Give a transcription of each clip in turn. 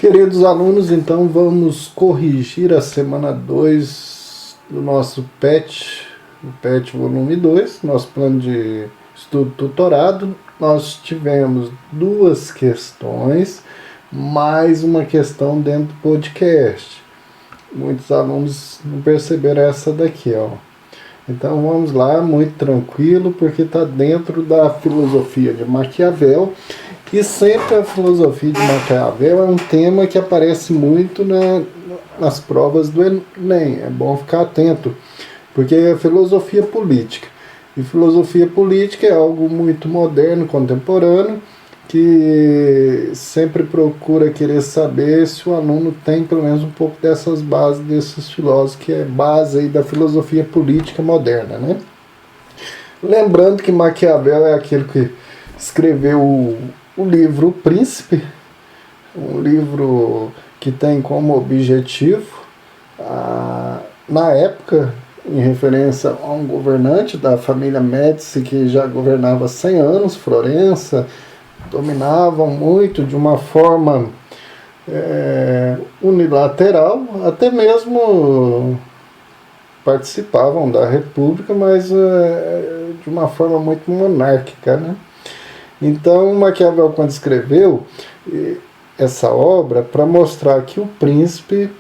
Queridos alunos, então vamos corrigir a semana 2 do nosso PET, o PET volume 2, nosso plano de estudo tutorado. Nós tivemos 2 questões, mais uma questão dentro do podcast. Muitos alunos não perceberam essa daqui, ó. Então vamos lá, muito tranquilo, porque está dentro da filosofia de Maquiavel. E sempre a filosofia de Maquiavel é um tema que aparece muito nas provas do Enem. É bom ficar atento, porque é filosofia política. E filosofia política é algo muito moderno, contemporâneo, que sempre procura querer saber se o aluno tem pelo menos um pouco dessas bases desses filósofos, que é base aí da filosofia política moderna, né? Lembrando que Maquiavel é aquele que escreveu o livro O Príncipe, um livro que tem como objetivo, na época, em referência a um governante da família Médici que já governava 100 anos, Florença, dominavam muito de uma forma unilateral, até mesmo participavam da república, mas de uma forma muito monárquica, né? Então Maquiavel, quando escreveu essa obra, para mostrar que o príncipe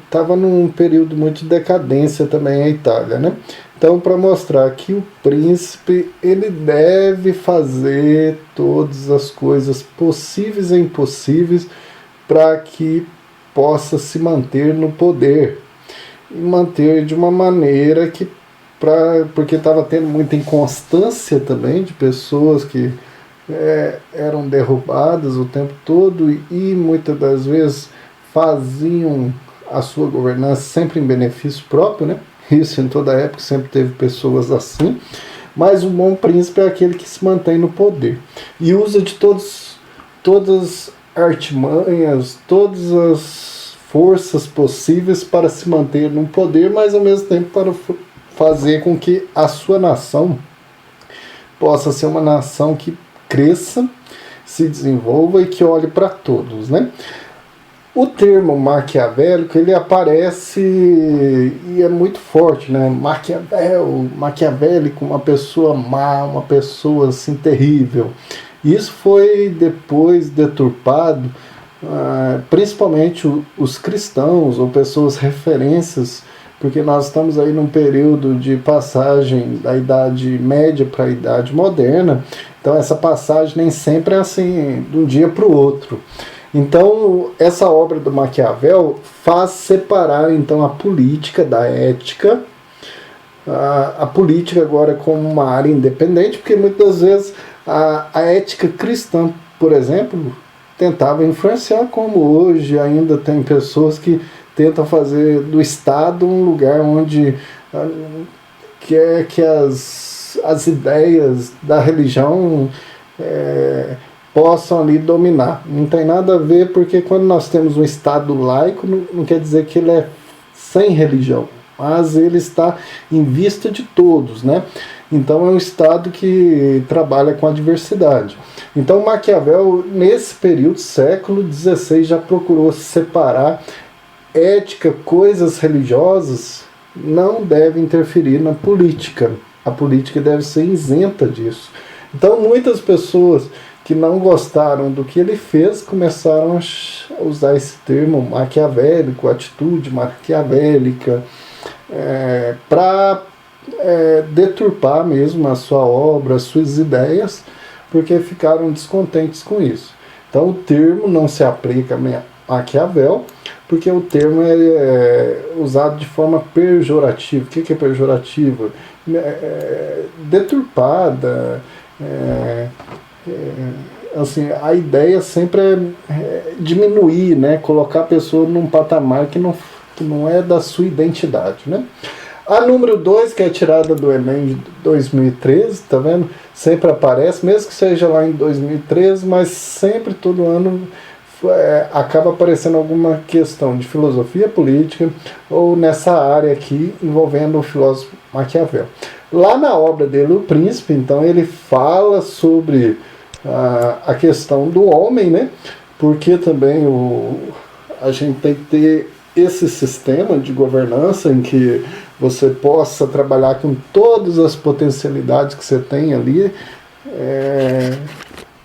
estava num período muito de decadência também a Itália, né? Então, para mostrar que o príncipe ele deve fazer todas as coisas possíveis e impossíveis para que possa se manter no poder e manter de uma maneira que porque estava tendo muita inconstância também de pessoas que eram derrubadas o tempo todo e muitas das vezes faziam a sua governança sempre em benefício próprio, né? Isso em toda época sempre teve pessoas assim, mas o bom príncipe é aquele que se mantém no poder e usa de todas as artimanhas, todas as forças possíveis para se manter no poder, mas ao mesmo tempo para fazer com que a sua nação possa ser uma nação que cresça, se desenvolva e que olhe para todos, né? O termo maquiavélico, ele aparece e é muito forte, né? Maquiavélico, uma pessoa má, uma pessoa assim terrível. Isso foi depois deturpado, principalmente os cristãos ou pessoas referências, porque nós estamos aí num período de passagem da Idade Média para a Idade Moderna, então essa passagem nem sempre é assim, de um dia para o outro. Então, essa obra do Maquiavel faz separar então a política da ética, a política agora como uma área independente, porque muitas vezes a ética cristã, por exemplo, tentava influenciar, como hoje ainda tem pessoas que tentam fazer do Estado um lugar onde quer que as ideias da religião possam ali dominar. Não tem nada a ver, porque quando nós temos um Estado laico, não quer dizer que ele é sem religião, mas ele está em vista de todos, né? Então é um Estado que trabalha com a diversidade. Então Maquiavel, nesse período, século XVI, já procurou separar ética, coisas religiosas, não deve interferir na política. A política deve ser isenta disso. Então muitas pessoas que não gostaram do que ele fez começaram a usar esse termo maquiavélico, atitude maquiavélica, para deturpar mesmo a sua obra, as suas ideias, porque ficaram descontentes com isso. Então o termo não se aplica a Maquiavel, porque o termo é usado de forma pejorativa. O que é pejorativo? Deturpada. Assim, a ideia sempre é diminuir, né? Colocar a pessoa num patamar que não é da sua identidade, né? A número 2, que é tirada do Enem de 2013, tá vendo? Sempre aparece, mesmo que seja lá em 2013, mas sempre, todo ano, acaba aparecendo alguma questão de filosofia política ou nessa área aqui envolvendo o filósofo Maquiavel. Lá na obra dele, O Príncipe, então, ele fala sobre a questão do homem, né? porque também a gente tem que ter esse sistema de governança em que você possa trabalhar com todas as potencialidades que você tem ali,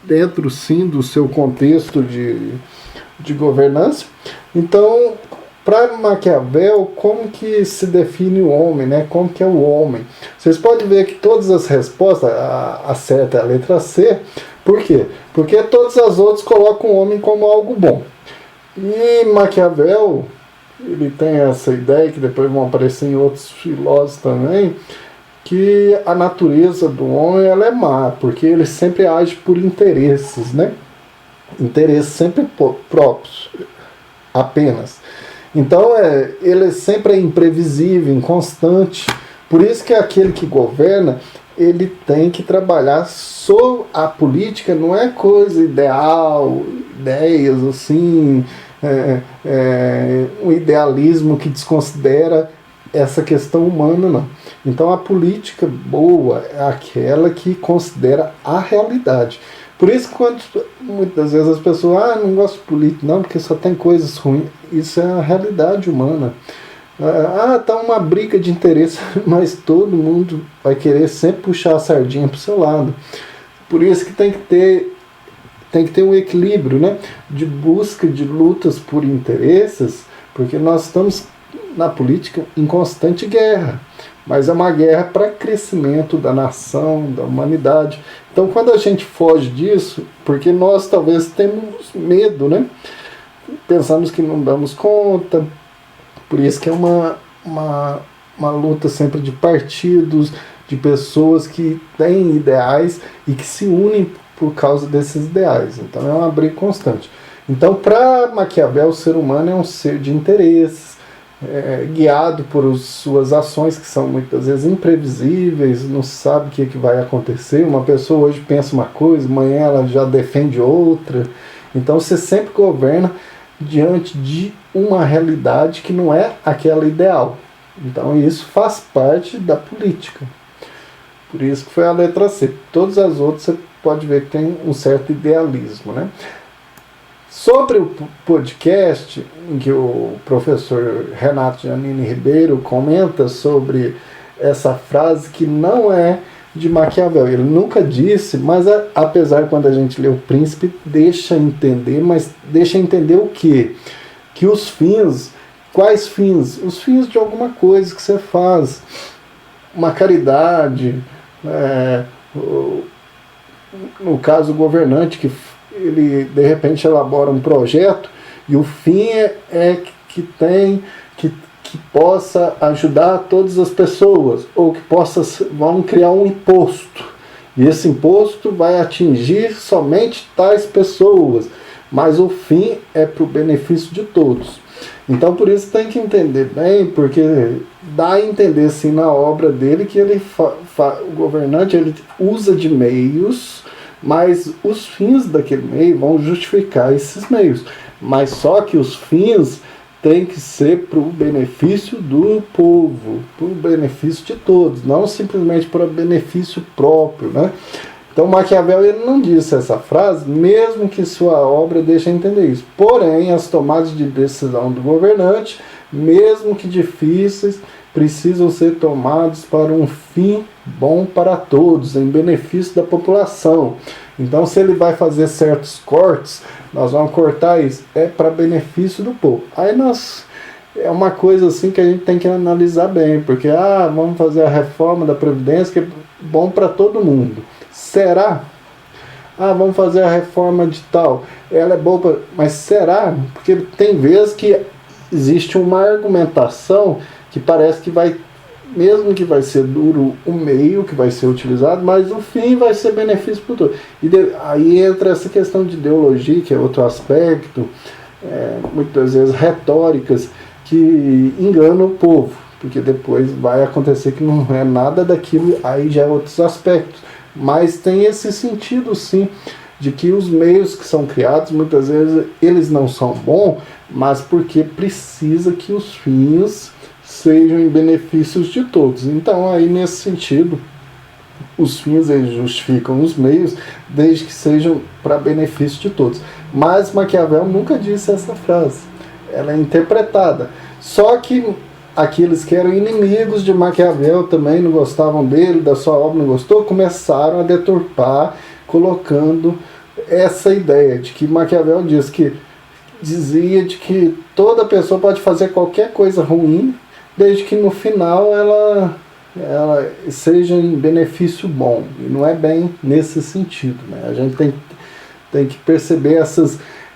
dentro sim do seu contexto de governança. Então, para Maquiavel, como que se define o homem, né? Como que é o homem? Vocês podem ver que todas as respostas, a certa é a letra C. Por quê? Porque todas as outras colocam o homem como algo bom. E Maquiavel, ele tem essa ideia, que depois vão aparecer em outros filósofos também, que a natureza do homem ela é má, porque ele sempre age por interesses, né? Interesses sempre próprios, apenas. Então ele sempre é imprevisível, inconstante. Por isso que aquele que governa, ele tem que trabalhar sobre a política, não é coisa ideal, ideias assim, um idealismo que desconsidera essa questão humana, não. Então a política boa é aquela que considera a realidade. Por isso quando muitas vezes as pessoas não gostam de política, não, porque só tem coisas ruins. Isso é a realidade humana. Tá uma briga de interesse, mas todo mundo vai querer sempre puxar a sardinha para o seu lado. Por isso que tem que ter um equilíbrio, né, de busca de lutas por interesses, porque nós estamos na política em constante guerra, mas é uma guerra para crescimento da nação, da humanidade. Então quando a gente foge disso, porque nós talvez temos medo, né? Pensamos que não damos conta, por isso que é uma luta sempre de partidos, de pessoas que têm ideais e que se unem por causa desses ideais. Então é uma briga constante. Então para Maquiavel o ser humano é um ser de interesses, guiado por suas ações que são muitas vezes imprevisíveis, não se sabe o que vai acontecer. Uma pessoa hoje pensa uma coisa, amanhã ela já defende outra. Então você sempre governa diante de uma realidade que não é aquela ideal. Então isso faz parte da política. Por isso que foi a letra C. Todas as outras você pode ver que tem um certo idealismo, né? Sobre o podcast, em que o professor Renato Giannini Ribeiro comenta sobre essa frase que não é de Maquiavel. Ele nunca disse, mas apesar quando a gente lê O Príncipe, deixa entender, mas deixa entender o quê? Que os fins, quais fins? Os fins de alguma coisa que você faz. Uma caridade, no caso o governante, que ele de repente elabora um projeto e o fim é que possa ajudar todas as pessoas, ou que vão criar um imposto, e esse imposto vai atingir somente tais pessoas, mas o fim é para o benefício de todos. Então por isso tem que entender bem, porque dá a entender sim na obra dele que ele o governante ele usa de meios, mas os fins daquele meio vão justificar esses meios. Mas só que os fins têm que ser para o benefício do povo, para o benefício de todos, não simplesmente para benefício próprio, né? Então Maquiavel ele não disse essa frase, mesmo que sua obra deixe entender isso. Porém, as tomadas de decisão do governante, mesmo que difíceis, precisam ser tomados para um fim bom para todos, em benefício da população. Então, se ele vai fazer certos cortes, nós vamos cortar isso, para benefício do povo. Aí é uma coisa assim que a gente tem que analisar bem, porque vamos fazer a reforma da Previdência que é bom para todo mundo. Será? Vamos fazer a reforma de tal, ela é boa, mas será? Porque tem vezes que existe uma argumentação que parece que mesmo que vai ser duro o meio que vai ser utilizado, mas o fim vai ser benefício para o todo. E aí entra essa questão de ideologia, que é outro aspecto, muitas vezes retóricas, que enganam o povo, porque depois vai acontecer que não é nada daquilo, aí já é outros aspectos. Mas tem esse sentido sim, de que os meios que são criados, muitas vezes eles não são bons, mas porque precisa que os fins sejam em benefícios de todos. Então aí nesse sentido os fins eles justificam os meios, desde que sejam para benefício de todos. Mas Maquiavel nunca disse essa frase. Ela é interpretada. Só que aqueles que eram inimigos de Maquiavel também não gostavam dele, da sua obra, não gostou, começaram a deturpar, colocando essa ideia de que Maquiavel dizia de que toda pessoa pode fazer qualquer coisa ruim, desde que no final ela seja em benefício bom. E não é bem nesse sentido, né? A gente tem que perceber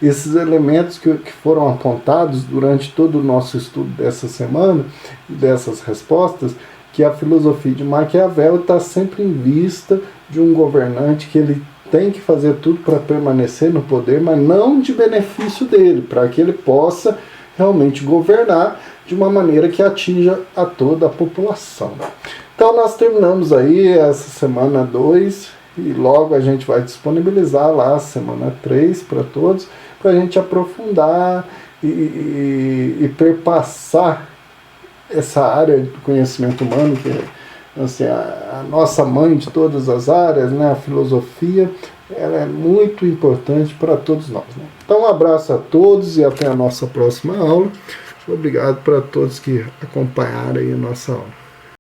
esses elementos que foram apontados durante todo o nosso estudo dessa semana, dessas respostas, que a filosofia de Maquiavel está sempre em vista de um governante que ele tem que fazer tudo para permanecer no poder, mas não de benefício dele, para que ele possa realmente governar de uma maneira que atinja a toda a população. Então nós terminamos aí essa semana 2 e logo a gente vai disponibilizar lá a semana 3 para todos, para a gente aprofundar e perpassar essa área do conhecimento humano, que é assim, a nossa mãe de todas as áreas, né? A filosofia, ela é muito importante para todos nós, né? Então um abraço a todos e até a nossa próxima aula. Obrigado para todos que acompanharam aí a nossa aula.